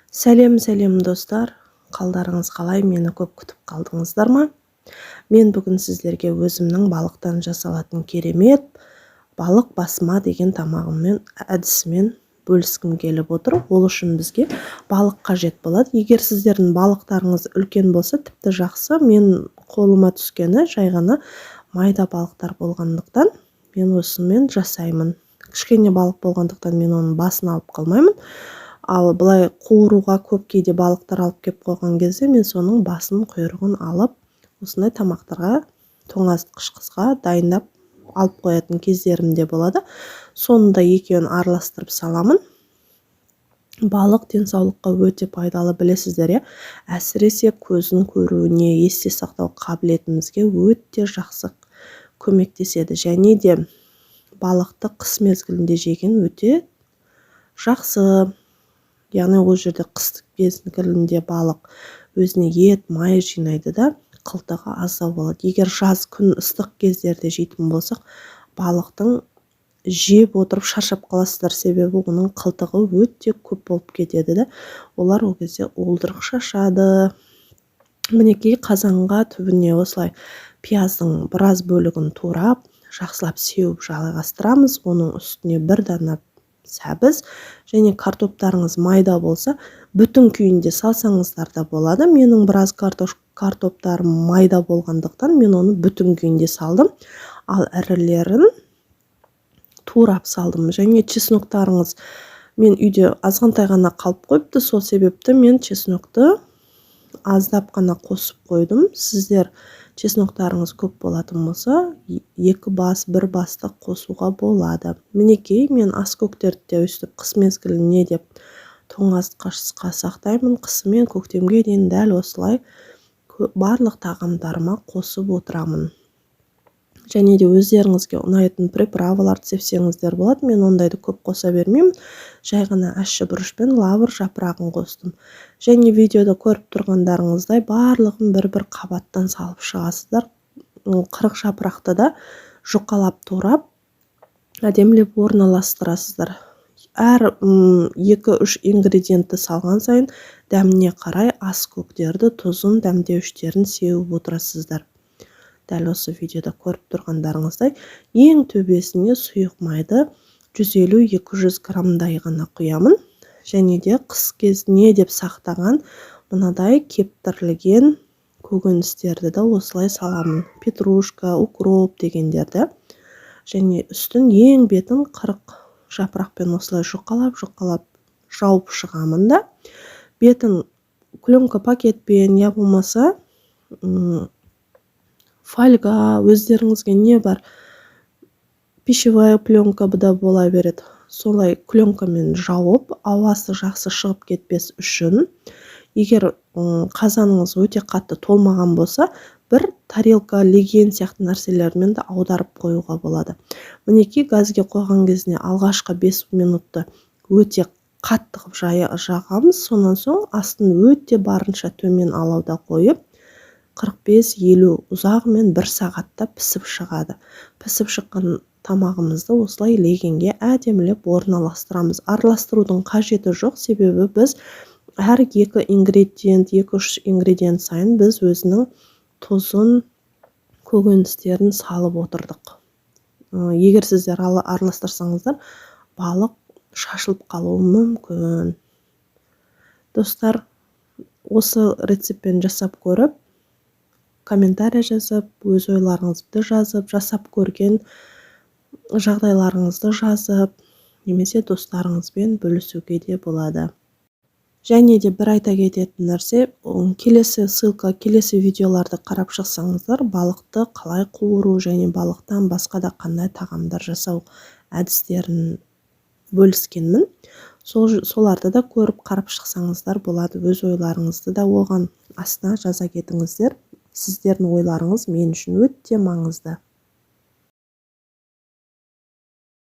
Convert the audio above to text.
Сәлем достар, қалдарыңыз қалай, мені көп күтіп қалдыңыздар ма? Мен бүгін сіздерге өзімнің балықтан жасалатын керемет балық басма деген тамағыммен әдісімен бөліскім келіп отыр. Ол үшін бізге балық қажет болады. Егер сіздердің балықтарыңыз үлкен болса, тіпті жақсы. Мен қолыма түскені жай ғана майда балықтар болғандықтан мен осымен жасаймын. Кішкене балық болғандықтан мен оның басын алып қалмаймын. Ал былай қуыруға көп кейде балықтар алып кеп қойған кезде мен соның басын, құйрығын алып, осындай тамақтарға, тоңазытқышқа дайындап алып қоятын кездерім де болады. Сонында екеуін араластырып саламын. Балық денсаулыққа өте пайдалы, білесіздер, әсіресе көздің көруіне, есте сақтау қабілетімізге өте жақсы көмектеседі. Және де балықты қыс мезгілінде жеген өте жақсы. Яғни ол жерде қыстық мезгілінде балық өзіне ет, май жинайды да, қылтығы аздау болады. Егер жаз күн ыстық кездерде жейтін болсақ, балықтың жеп отырып шаршап қаласыздар, себебі оның қылтығы өте көп болып кетеді да. Олар ол кезде уылдырық шашады. Мінекей қазанға түбіне осылай пияздың біраз бөлігін турап, жақсылап сеуіп жалғастырамыз. Оның үстіне бір дана сәбіз және картоптарыңыз майда болса, бүтін күйінде салсаңыздар да болады. Менің біраз картоптарым майда болғандықтан мен оны бүтін күйінде салдым. Ал ірілерін турап салдым. Және чесноктарыңыз мен үйде азғантай ғана қалып қойыпты, сол себепті мен чеснокты аздап қана қосып қойдым. Сіздер чесноктарыңыз көп болатын болса, 2 бас, 1 басты қосуға болады. Мінекей мен аскөктерді де өстіп қыс мезгіліне деп тоңазытқышқа сақтаймын. Қысы мен көктемге дейін дәл осылай барлық тағамдарыма қосып отырамын. Және де өздеріңізге ұнайтын приправаларды сепсеңіздер болады. Мен ондайды көп қоса бермеймін. Жай ғана ащы бұрыш пен лавр жапырағын қостым. Және видеода көріп тұрғандарыңыздай барлығын бір-бір қабаттан салып шығасыздар. 40 жапырақты да жұқалап турап, әдемілеп орналастырасыздар. Әр 2-3 ингредиентті салған сайын дәміне қарай аскөктерді, тұзын, дәмдеуіштерін сеуіп отырасыздар. Дәл осы видеода көріп тұрғандарыңыздай, ең төбесіне сұйық майды 150-200 граммдай ғана құямын. Және де қыс кезіне деп сақтаған мынадай кептірілген көкөністерді де осылай саламын. Петрушка, укроп дегендерді. Және үстін ең бетін 40 жапырақпен осылай жұқалап жауып шығамын да. Бетін пленка пакетпен, я болмаса фольга, өздеріңізге не бар, пищевая пленка да бола береді. Солай пленкамен жауып, ауасы жақсы шығып кетпес үшін, егер қазаныңыз өте қатты толмаған болса, бір тарелка, леген сияқты нәрселермен де аударып қоюға болады. Мінекей газге қойған кезіне алғашқы 5 минутты өте қатты жағамыз, сонан соң астын өте барынша төмен алауда қойып, 45-50 ұзағымен 1 сағатта пісіп шығады. Пісіп шыққан тамағымызды осылай легенге әдемілеп орналастырамыз. Араластырудың қажеті жоқ, себебі біз әр 2 ингредиент, 2-3 ингредиент сайын біз өзінің тұзын, көкөністерін салып отырдық. Егер сіздер араластырсаңыздар, балық шашылып қалуы мүмкін. Достар, осы рецептпен жасап көріп, комментарий жазып, өз ойларыңызды жазып, жасап көрген жағдайларыңызды жазып, немесе достарыңызбен бөлісуге де болады. Және де бір айта кететін нәрсе, келесі ссылка, келесі видеоларды қарап шықсаңыздар, балықты қалай қуыру және балықтан басқа да қандай тағамдар жасау әдістерін бөліскенмін. Соларды да көріп қарап шықсаңыздар болады. Өз ойларыңызды да оған астына жаза кетіңіздер. Сіздердің ойларыңыз мен үшін өте маңызды.